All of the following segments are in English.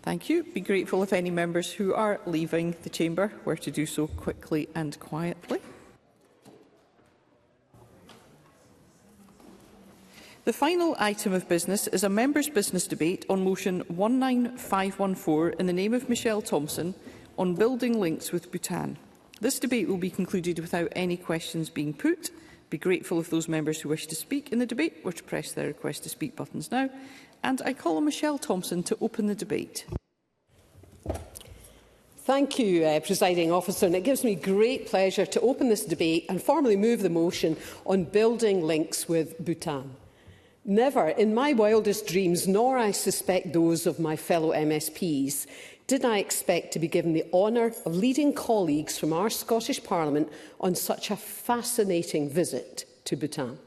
Thank you. Be grateful if any members who are leaving the chamber were to do so quickly and quietly. The final item of business is a members' business debate on motion 19514 in the name of Michelle Thompson on building links with Bhutan. This debate will be concluded without any questions being put. Be grateful if those members who wish to speak in the debate were to press their request to speak buttons now. And I call on Michelle Thompson to open the debate. Thank you, Presiding Officer. And it gives me great pleasure to open this debate and formally move the motion on building links with Bhutan. Never in my wildest dreams, nor I suspect those of my fellow MSPs, did I expect to be given the honour of leading colleagues from our Scottish Parliament on such a fascinating visit to Bhutan.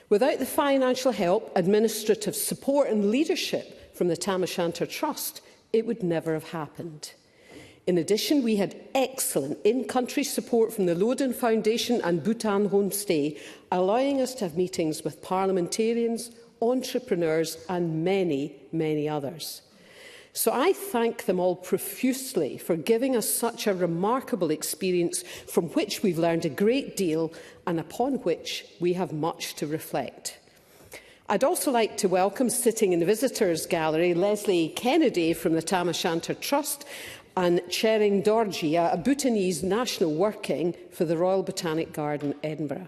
Without the financial help, administrative support and leadership from the Tam O'Shanter Trust, it would never have happened. In addition, we had excellent in-country support from the Loden Foundation and Bhutan Homestay, allowing us to have meetings with parliamentarians, entrepreneurs and many, many others. So I thank them all profusely for giving us such a remarkable experience from which we've learned a great deal and upon which we have much to reflect. I'd also like to welcome, sitting in the visitors' gallery, Leslie Kennedy from the Tam O'Shanter Trust and Chering Dorji, a Bhutanese national working for the Royal Botanic Garden, Edinburgh.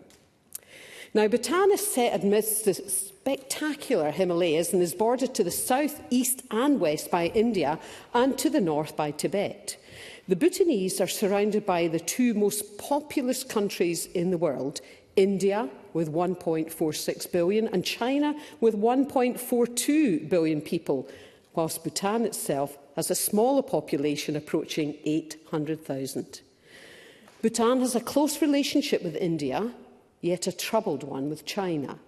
Now, Bhutan is set amidst the spectacular Himalayas and is bordered to the south, east and west by India and to the north by Tibet. The Bhutanese are surrounded by the two most populous countries in the world, India with 1.46 billion and China with 1.42 billion people, whilst Bhutan itself has a smaller population approaching 800,000. Bhutan has a close relationship with India, yet a troubled one with China.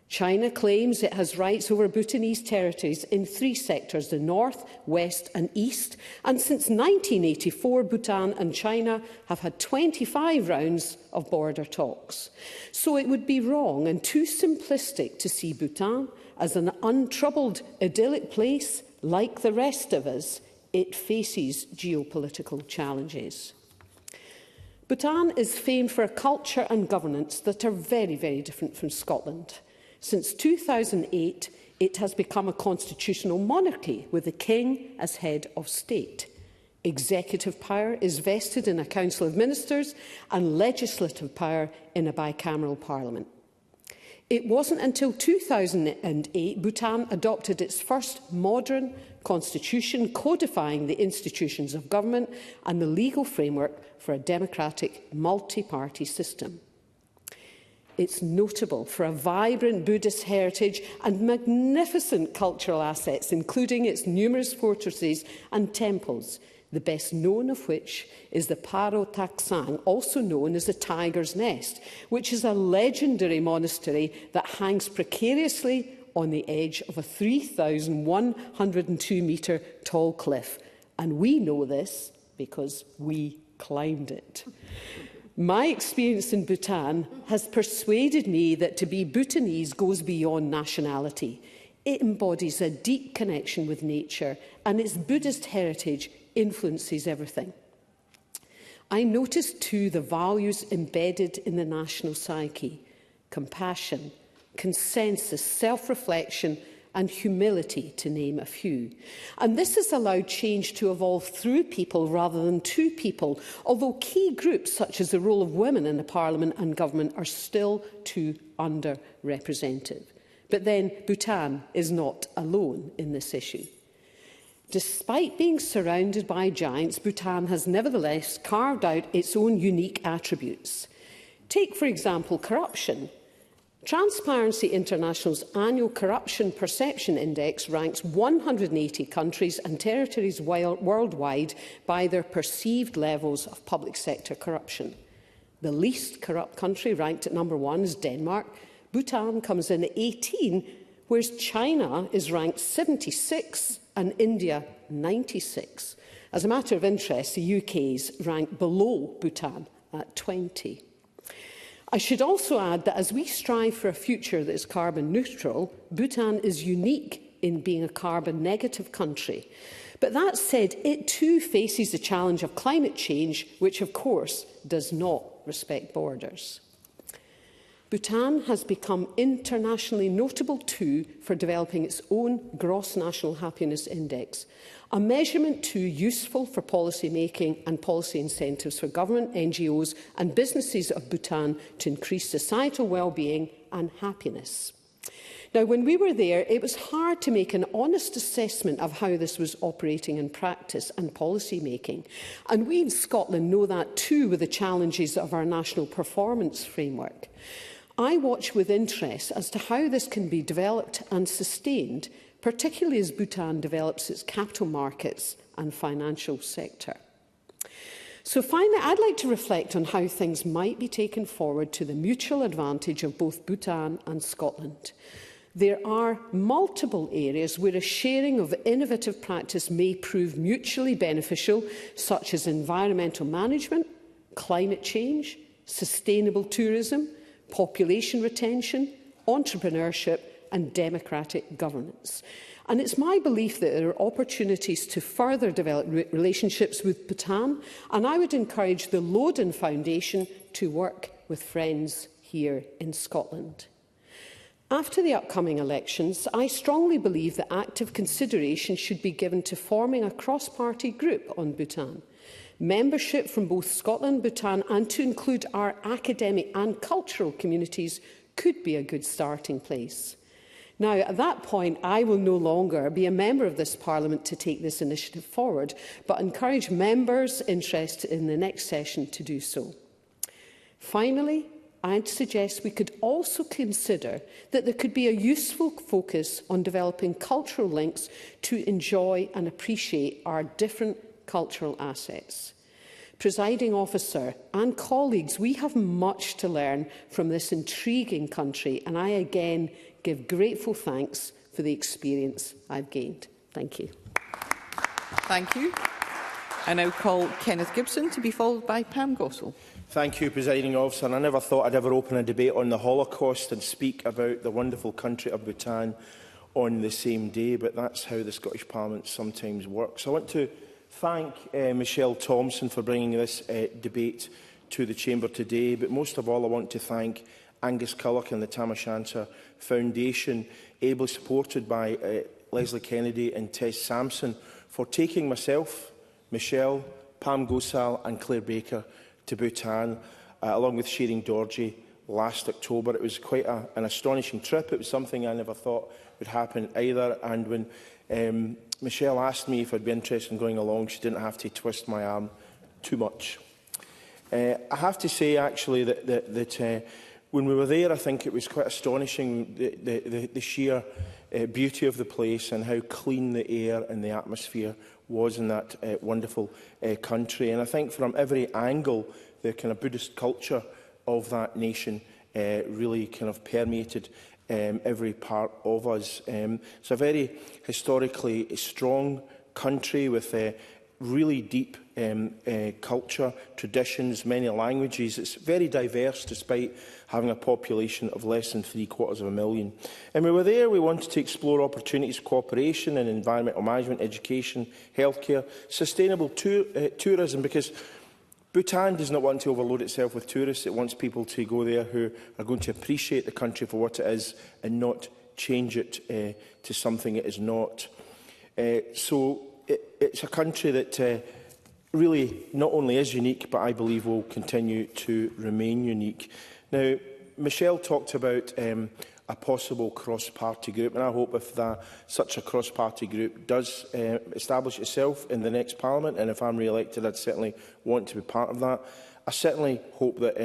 China claims it has rights over Bhutanese territories in three sectors, the north, west and east, and since 1984 Bhutan and China have had 25 rounds of border talks. So it would be wrong and too simplistic to see Bhutan as an untroubled, idyllic place like the rest of us. It faces geopolitical challenges. Bhutan is famed for a culture and governance that are very, very different from Scotland. Since 2008, it has become a constitutional monarchy with the King as head of state. Executive power is vested in a Council of Ministers and legislative power in a bicameral parliament. It wasn't until 2008 Bhutan adopted its first modern constitution, codifying the institutions of government and the legal framework for a democratic multi-party system. It's notable for a vibrant Buddhist heritage and magnificent cultural assets, including its numerous fortresses and temples, the best known of which is the Paro Taksang, also known as the Tiger's Nest, which is a legendary monastery that hangs precariously on the edge of a 3,102-metre tall cliff. And we know this because we climbed it. My experience in Bhutan has persuaded me that to be Bhutanese goes beyond nationality. It embodies a deep connection with nature, and its Buddhist heritage influences everything. I noticed too the values embedded in the national psyche: compassion, consensus, self-reflection and humility, to name a few. And this has allowed change to evolve through people rather than to people, although key groups such as the role of women in the Parliament and government are still too underrepresented. But then Bhutan is not alone in this issue. Despite being surrounded by giants, Bhutan has nevertheless carved out its own unique attributes. Take, for example, corruption. Transparency International's annual Corruption Perception Index ranks 180 countries and territories worldwide by their perceived levels of public sector corruption. The least corrupt country ranked at number 1 is Denmark. Bhutan comes in at 18, whereas China is ranked 76 and India 96. As a matter of interest, the UK is ranked below Bhutan at 20. I should also add that as we strive for a future that is carbon neutral, Bhutan is unique in being a carbon negative country. But that said, it too faces the challenge of climate change, which of course does not respect borders. Bhutan has become internationally notable too for developing its own Gross National Happiness Index, a measurement too useful for policy making and policy incentives for government, NGOs and businesses of Bhutan to increase societal well-being and happiness. Now, when we were there, it was hard to make an honest assessment of how this was operating in practice and policy making. And we in Scotland know that too with the challenges of our national performance framework. I watch with interest as to how this can be developed and sustained, particularly as Bhutan develops its capital markets and financial sector. So finally, I'd like to reflect on how things might be taken forward to the mutual advantage of both Bhutan and Scotland. There are multiple areas where a sharing of innovative practice may prove mutually beneficial, such as environmental management, climate change, sustainable tourism, population retention, entrepreneurship and democratic governance. And it's my belief that there are opportunities to further develop relationships with Bhutan, and I would encourage the Loden Foundation to work with friends here in Scotland. After the upcoming elections, I strongly believe that active consideration should be given to forming a cross-party group on Bhutan. Membership from both Scotland, Bhutan and to include our academic and cultural communities could be a good starting place. Now, at that point, I will no longer be a member of this Parliament to take this initiative forward, but encourage members interested in the next session to do so. Finally, I'd suggest we could also consider that there could be a useful focus on developing cultural links to enjoy and appreciate our different cultural assets. Presiding officer and colleagues, we have much to learn from this intriguing country, and I again give grateful thanks for the experience I've gained. Thank you. Thank you. I now call Kenneth Gibson to be followed by Pam Gossel. Thank you, Presiding Officer. And I never thought I'd ever open a debate on the Holocaust and speak about the wonderful country of Bhutan on the same day, but that's how the Scottish Parliament sometimes works. I want to thank Michelle Thompson for bringing this debate to the Chamber today, but most of all I want to thank Angus Culloch and the Tamashanta Foundation, ably supported by Leslie Kennedy and Tess Sampson, for taking myself, Michelle, Pam Gosal and Claire Baker to Bhutan, along with Shireen Dorji last October. It was quite an astonishing trip. It was something I never thought would happen either. And when Michelle asked me if I'd be interested in going along, she didn't have to twist my arm too much. I have to say, actually, that when we were there, I think it was quite astonishing, the sheer beauty of the place and how clean the air and the atmosphere was in that wonderful country. And I think from every angle, the kind of Buddhist culture of that nation really kind of permeated every part of us. It's a very historically strong country with really deep culture, traditions, many languages. It's very diverse despite having a population of less than 750,000. And when we were there, we wanted to explore opportunities for cooperation in environmental management, education, healthcare, sustainable tourism, because Bhutan does not want to overload itself with tourists. It wants people to go there who are going to appreciate the country for what it is and not change it to something it is not. So it's a country that really not only is unique, but I believe will continue to remain unique. Now, Michelle talked about a possible cross-party group, and I hope if such a cross-party group does establish itself in the next Parliament, and if I'm re-elected, I'd certainly want to be part of that. I certainly hope that,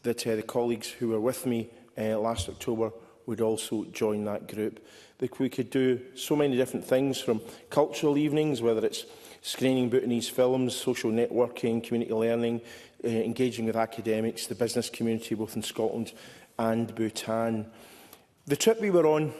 the colleagues who were with me last October would also join that group. That we could do so many different things, from cultural evenings, whether it's screening Bhutanese films, social networking, community learning, engaging with academics, the business community, both in Scotland and Bhutan. The trip we were on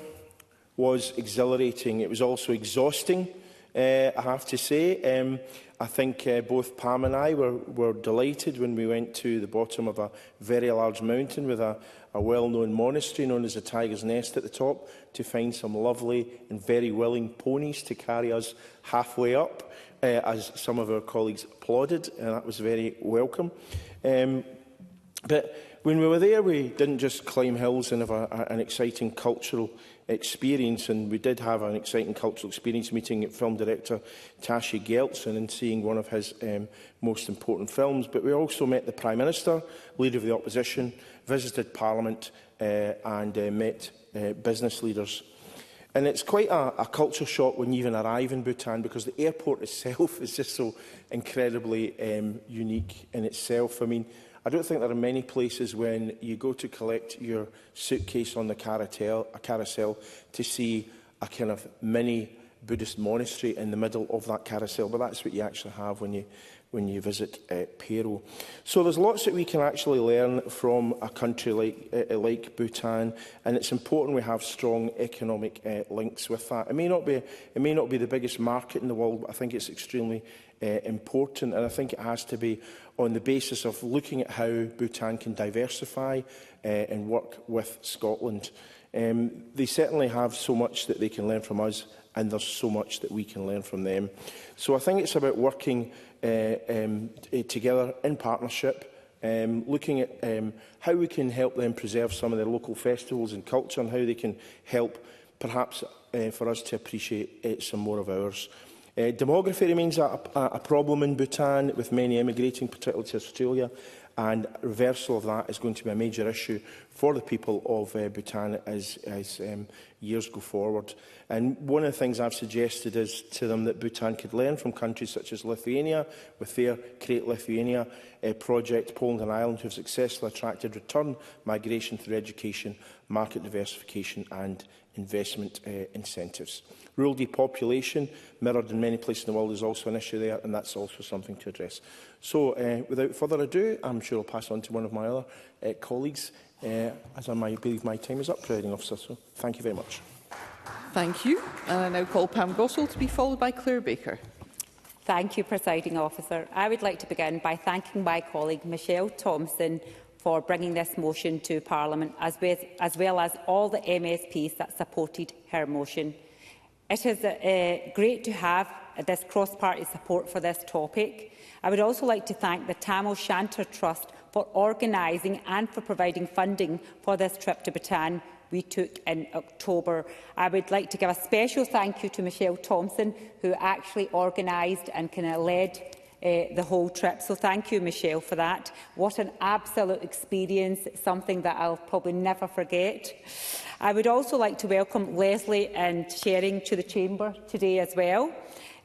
was exhilarating. It was also exhausting. I have to say. I think both Pam and I were delighted when we went to the bottom of a very large mountain with a well-known monastery known as the Tiger's Nest at the top, to find some lovely and very willing ponies to carry us halfway up, as some of our colleagues applauded, and that was very welcome. But when we were there, we didn't just climb hills and have an exciting cultural experience, and we did have an exciting cultural experience meeting film director Tashi Geltson and seeing one of his most important films. But we also met the Prime Minister, Leader of the Opposition, visited Parliament and met business leaders. And it's quite a culture shock when you even arrive in Bhutan, because the airport itself is just so incredibly unique in itself. I mean, I don't think there are many places when you go to collect your suitcase on the carousel to see a kind of mini Buddhist monastery in the middle of that carousel, but that's what you actually have when you visit Pero. So there's lots that we can actually learn from a country like Bhutan, and it's important we have strong economic links with that. It may not be the biggest market in the world, but I think it's extremely important, and I think it has to be on the basis of looking at how Bhutan can diversify and work with Scotland. They certainly have so much that they can learn from us, and there's so much that we can learn from them. So I think it's about working together in partnership, looking at how we can help them preserve some of their local festivals and culture, and how they can help perhaps for us to appreciate some more of ours. Demography remains a problem in Bhutan, with many emigrating, particularly to Australia, and reversal of that is going to be a major issue for the people of Bhutan as years go forward. And one of the things I've suggested is to them that Bhutan could learn from countries such as Lithuania, with their Create Lithuania project, Poland and Ireland, who have successfully attracted return migration through education, market diversification and investment incentives. Rural depopulation, mirrored in many places in the world, is also an issue there, and that's also something to address. So, without further ado, I'm sure I'll pass on to one of my other colleagues, as I believe my time is up, Presiding Officer. So, thank you very much. Thank you. And I now call Pam Gossel to be followed by Claire Baker. Thank you, Presiding Officer. I would like to begin by thanking my colleague Michelle Thompson for bringing this motion to Parliament, as well as all the MSPs that supported her motion. It is great to have this cross-party support for this topic. I would also like to thank the Tamil Shantar Trust for organising and for providing funding for this trip to Bhutan we took in October. I would like to give a special thank you to Michelle Thompson, who actually organised and led the whole trip. So thank you, Michelle, for that. What an absolute experience, something that I'll probably never forget. I would also like to welcome Leslie and Sharing to the Chamber today as well.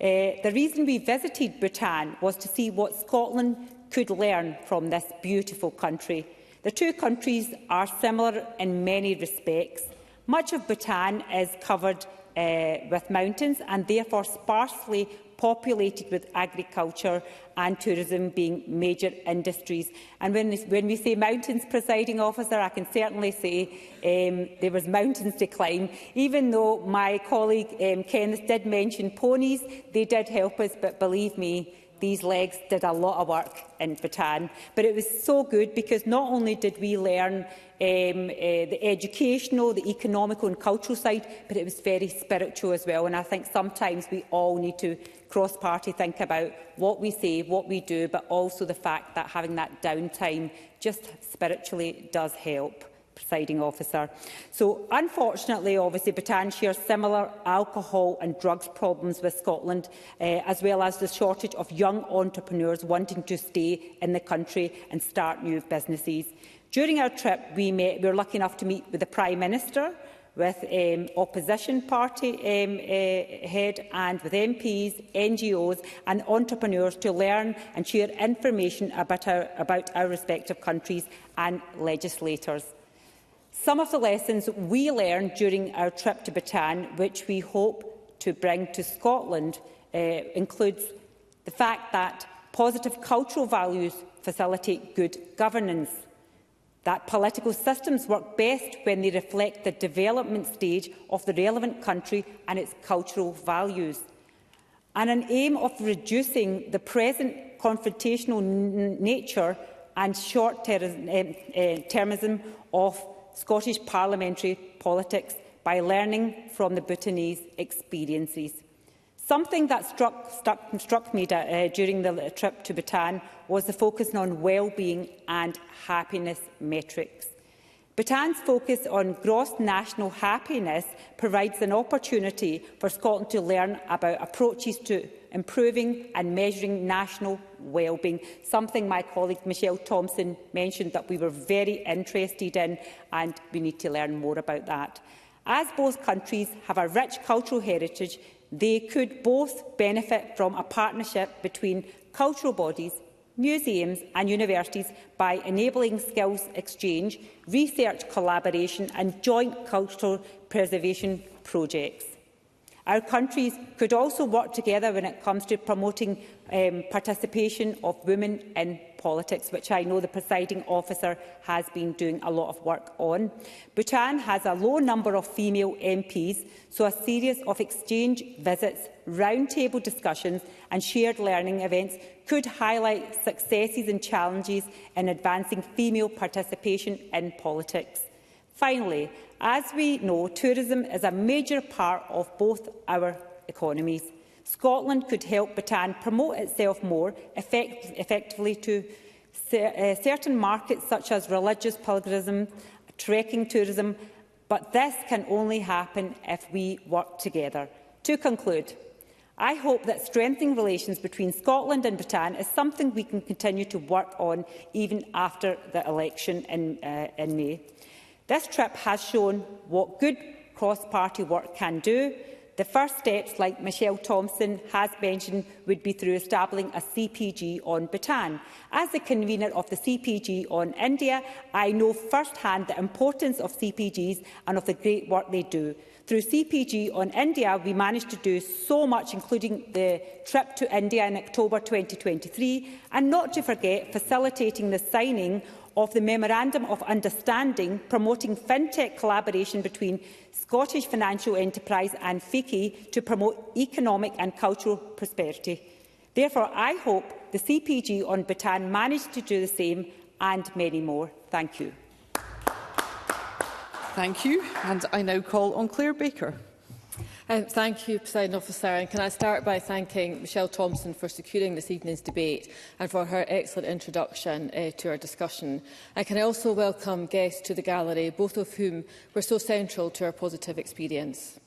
The reason we visited Bhutan was to see what Scotland could learn from this beautiful country. The two countries are similar in many respects. Much of Bhutan is covered with mountains and therefore sparsely populated, with agriculture and tourism being major industries. And when we say mountains, Presiding Officer, I can certainly say there was mountains to climb. Even though my colleague Kenneth did mention ponies, they did help us, but believe me, these legs did a lot of work in Bhutan. But it was so good because not only did we learn the educational, the economical and cultural side, but it was very spiritual as well. And I think sometimes we all need to cross-party think about what we say, what we do, but also the fact that having that downtime just spiritually does help. Presiding Officer. So, unfortunately, obviously, Bhutan shares similar alcohol and drugs problems with Scotland, as well as the shortage of young entrepreneurs wanting to stay in the country and start new businesses. During our trip, we were lucky enough to meet with the Prime Minister, with opposition party head and with MPs, NGOs and entrepreneurs to learn and share information about our respective countries and legislators. Some of the lessons we learned during our trip to Bhutan, which we hope to bring to Scotland, includes the fact that positive cultural values facilitate good governance, that political systems work best when they reflect the development stage of the relevant country and its cultural values. and an aim of reducing the present confrontational nature and short-termism of Scottish parliamentary politics by learning from the Bhutanese experiences. Something that struck me during the trip to Bhutan was the focus on well-being and happiness metrics. Bhutan's focus on gross national happiness provides an opportunity for Scotland to learn about approaches to improving and measuring national well-being, something my colleague Michelle Thompson mentioned that we were very interested in, and we need to learn more about that. As both countries have a rich cultural heritage, they could both benefit from a partnership between cultural bodies, museums and universities by enabling skills exchange, research collaboration and joint cultural preservation projects. Our countries could also work together when it comes to promoting participation of women in politics, which I know the presiding officer has been doing a lot of work on. Bhutan has a low number of female MPs, so a series of exchange visits, roundtable discussions and shared learning events could highlight successes and challenges in advancing female participation in politics. Finally, as we know, tourism is a major part of both our economies. Scotland could help Bhutan promote itself more effectively to certain markets such as religious pilgrimism, trekking tourism, but this can only happen if we work together. To conclude, I hope that strengthening relations between Scotland and Bhutan is something we can continue to work on even after the election in May. This trip has shown what good cross-party work can do. The first steps, like Michelle Thompson has mentioned, would be through establishing a CPG on Bhutan. As the convener of the CPG on India, I know firsthand the importance of CPGs and of the great work they do. Through CPG on India, we managed to do so much, including the trip to India in October 2023, and not to forget facilitating the signing of the Memorandum of Understanding promoting fintech collaboration between Scottish Financial Enterprise and FICCI to promote economic and cultural prosperity. Therefore, I hope the CPG on Bhutan managed to do the same and many more. Thank you. Thank you. And I now call on Claire Baker. Thank you, Presiding Officer. And can I start by thanking Michelle Thompson for securing this evening's debate and for her excellent introduction to our discussion. And can I also welcome guests to the gallery, both of whom were so central to our positive experience.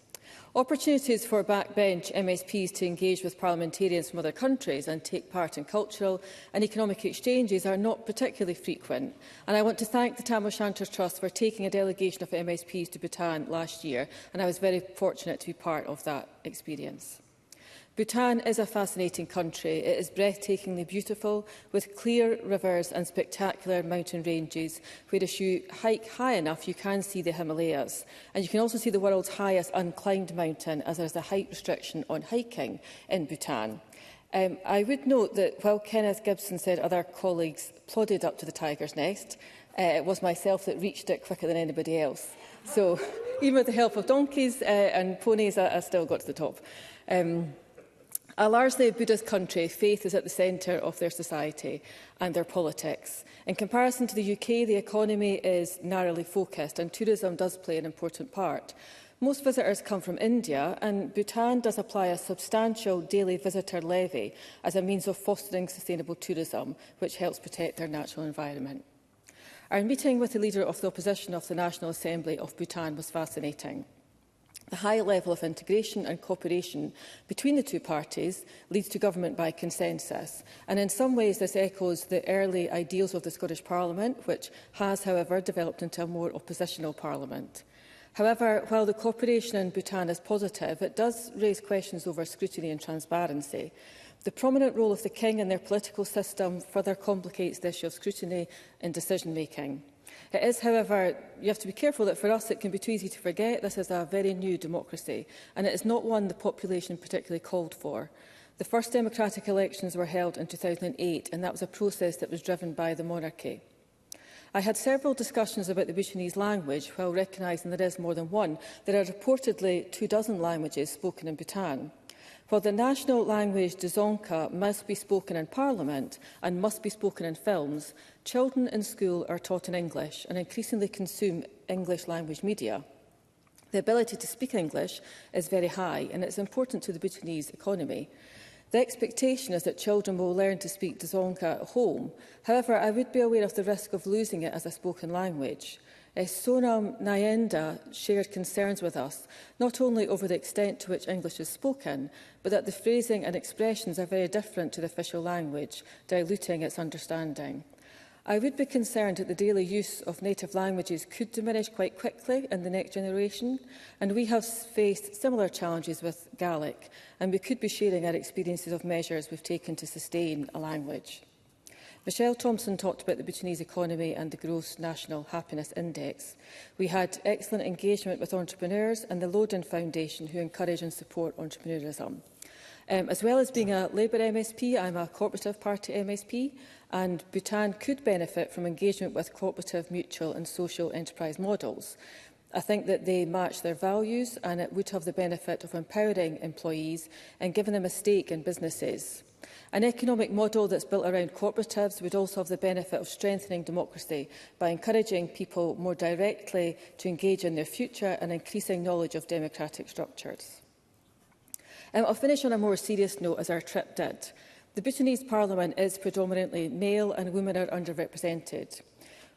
Opportunities for backbench MSPs to engage with parliamentarians from other countries and take part in cultural and economic exchanges are not particularly frequent, and I want to thank the Tam O'Shanter Trust for taking a delegation of MSPs to Bhutan last year, and I was very fortunate to be part of that experience. Bhutan is a fascinating country. It is breathtakingly beautiful, with clear rivers and spectacular mountain ranges, where if you hike high enough, you can see the Himalayas. And you can also see the world's highest unclimbed mountain, as there is a height restriction on hiking in Bhutan. I would note that while Kenneth Gibson said other colleagues plodded up to the Tiger's Nest, it was myself that reached it quicker than anybody else. So even with the help of donkeys and ponies, I still got to the top. A largely Buddhist country, faith is at the centre of their society and their politics. In comparison to the UK, the economy is narrowly focused and tourism does play an important part. Most visitors come from India, and Bhutan does apply a substantial daily visitor levy as a means of fostering sustainable tourism, which helps protect their natural environment. Our meeting with the leader of the opposition of the National Assembly of Bhutan was fascinating. The high level of integration and cooperation between the two parties leads to government by consensus, and in some ways this echoes the early ideals of the Scottish Parliament, which has, however, developed into a more oppositional parliament. However, while the cooperation in Bhutan is positive, it does raise questions over scrutiny and transparency. The prominent role of the King in their political system further complicates the issue of scrutiny in decision-making. It is, however, you have to be careful that for us it can be too easy to forget this is a very new democracy, and it is not one the population particularly called for. The first democratic elections were held in 2008, and that was a process that was driven by the monarchy. I had several discussions about the Bhutanese language, while recognising there is more than one. There are reportedly 24 languages spoken in Bhutan. While the national language Dzongkha must be spoken in Parliament and must be spoken in films, children in school are taught in English and increasingly consume English language media. The ability to speak English is very high and it's important to the Bhutanese economy. The expectation is that children will learn to speak Dzongkha at home. However, I would be aware of the risk of losing it as a spoken language. Sonam Nyenda shared concerns with us, not only over the extent to which English is spoken, but that the phrasing and expressions are very different to the official language, diluting its understanding. I would be concerned that the daily use of native languages could diminish quite quickly in the next generation, and we have faced similar challenges with Gaelic, and we could be sharing our experiences of measures we've taken to sustain a language. Michelle Thompson talked about the Bhutanese economy and the Gross National Happiness Index. We had excellent engagement with entrepreneurs and the Loden Foundation, who encourage and support entrepreneurism. As well as being a Labour MSP, I'm a Cooperative Party MSP, and Bhutan could benefit from engagement with cooperative, mutual and social enterprise models. I think that they match their values and it would have the benefit of empowering employees and giving them a stake in businesses. An economic model that's built around cooperatives would also have the benefit of strengthening democracy by encouraging people more directly to engage in their future and increasing knowledge of democratic structures. I'll finish on a more serious note, as our trip did. The Bhutanese Parliament is predominantly male and women are underrepresented.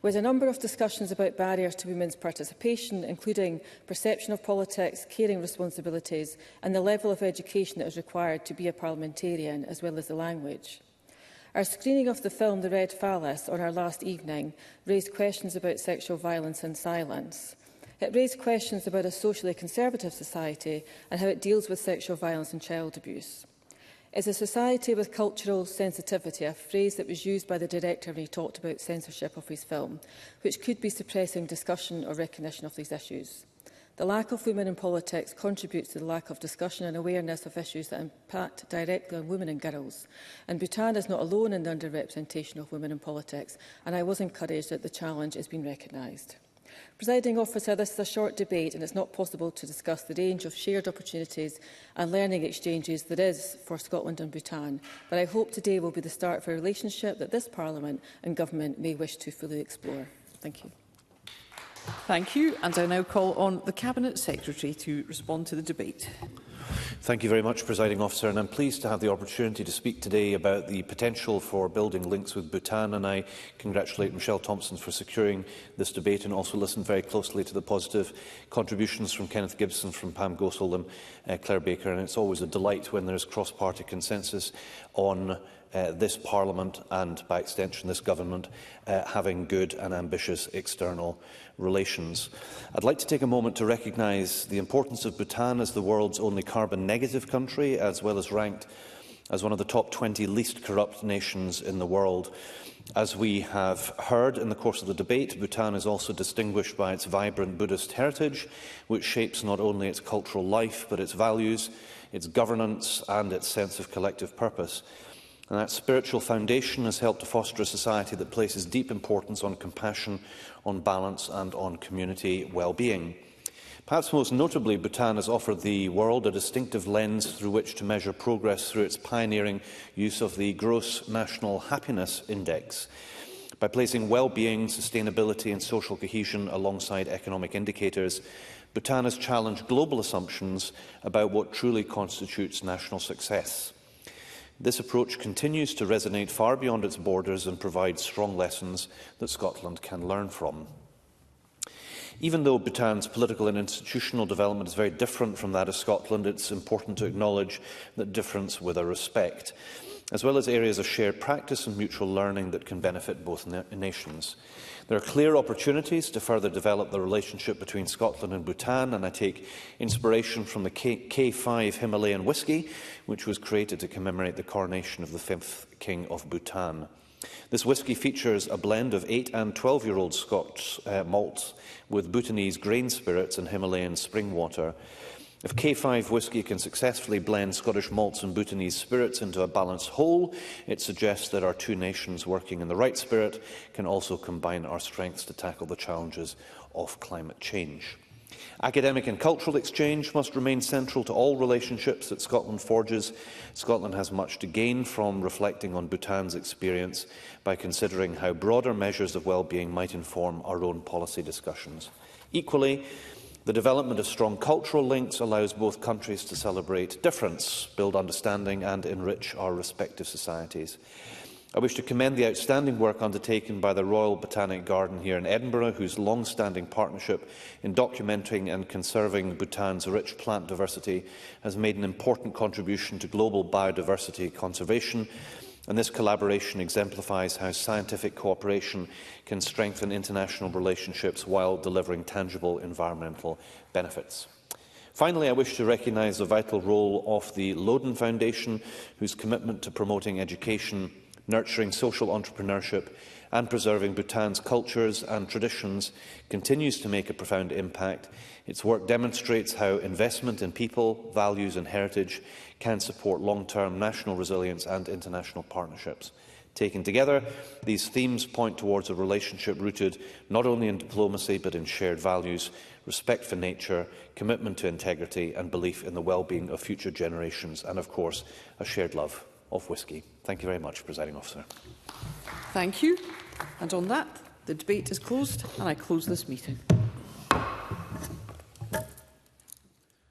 With a number of discussions about barriers to women's participation, including perception of politics, caring responsibilities and the level of education that is required to be a parliamentarian, as well as the language. Our screening of the film The Red Phallus on our last evening raised questions about sexual violence and silence. It raised questions about a socially conservative society and how it deals with sexual violence and child abuse. Is a society with cultural sensitivity, a phrase that was used by the director when he talked about censorship of his film, which could be suppressing discussion or recognition of these issues. The lack of women in politics contributes to the lack of discussion and awareness of issues that impact directly on women and girls. And Bhutan is not alone in the underrepresentation of women in politics, and I was encouraged that the challenge has been recognised. Presiding Officer, this is a short debate and it's not possible to discuss the range of shared opportunities and learning exchanges there is for Scotland and Bhutan, but I hope today will be the start of a relationship that this Parliament and Government may wish to fully explore. Thank you. Thank you, and I now call on the Cabinet Secretary to respond to the debate. Thank you very much, Presiding Officer, and I'm pleased to have the opportunity to speak today about the potential for building links with Bhutan, and I congratulate Michelle Thompson for securing this debate and also listen very closely to the positive contributions from Kenneth Gibson, from Pam Gosel and Claire Baker, and it's always a delight when there is cross-party consensus on this Parliament and, by extension, this Government having good and ambitious external relations. I'd like to take a moment to recognise the importance of Bhutan as the world's only carbon-negative country, as well as ranked as one of the top 20 least corrupt nations in the world. As we have heard in the course of the debate, Bhutan is also distinguished by its vibrant Buddhist heritage, which shapes not only its cultural life, but its values, its governance and its sense of collective purpose. And that spiritual foundation has helped to foster a society that places deep importance on compassion, on balance and on community well-being. Perhaps most notably, Bhutan has offered the world a distinctive lens through which to measure progress through its pioneering use of the Gross National Happiness Index. By placing well-being, sustainability and social cohesion alongside economic indicators, Bhutan has challenged global assumptions about what truly constitutes national success. This approach continues to resonate far beyond its borders and provides strong lessons that Scotland can learn from. Even though Bhutan's political and institutional development is very different from that of Scotland, it's important to acknowledge that difference with a respect, as well as areas of shared practice and mutual learning that can benefit both nations. There are clear opportunities to further develop the relationship between Scotland and Bhutan, and I take inspiration from the K5 Himalayan whisky, which was created to commemorate the coronation of the 5th King of Bhutan. This whisky features a blend of 8- and 12-year-old Scotch malts with Bhutanese grain spirits and Himalayan spring water. If K5 whisky can successfully blend Scottish malts and Bhutanese spirits into a balanced whole, it suggests that our two nations, working in the right spirit, can also combine our strengths to tackle the challenges of climate change. Academic and cultural exchange must remain central to all relationships that Scotland forges. Scotland has much to gain from reflecting on Bhutan's experience by considering how broader measures of well-being might inform our own policy discussions. Equally, the development of strong cultural links allows both countries to celebrate difference, build understanding and enrich our respective societies. I wish to commend the outstanding work undertaken by the Royal Botanic Garden here in Edinburgh, whose long-standing partnership in documenting and conserving Bhutan's rich plant diversity has made an important contribution to global biodiversity conservation, and this collaboration exemplifies how scientific cooperation can strengthen international relationships while delivering tangible environmental benefits. Finally, I wish to recognise the vital role of the Loden Foundation, whose commitment to promoting education, nurturing social entrepreneurship and preserving Bhutan's cultures and traditions continues to make a profound impact. Its work demonstrates how investment in people, values and heritage can support long-term national resilience and international partnerships. Taken together, these themes point towards a relationship rooted not only in diplomacy but in shared values, respect for nature, commitment to integrity and belief in the well-being of future generations and, of course, a shared love of whisky. Thank you very much, Presiding Officer. Thank you. And on that, the debate is closed and I close this meeting.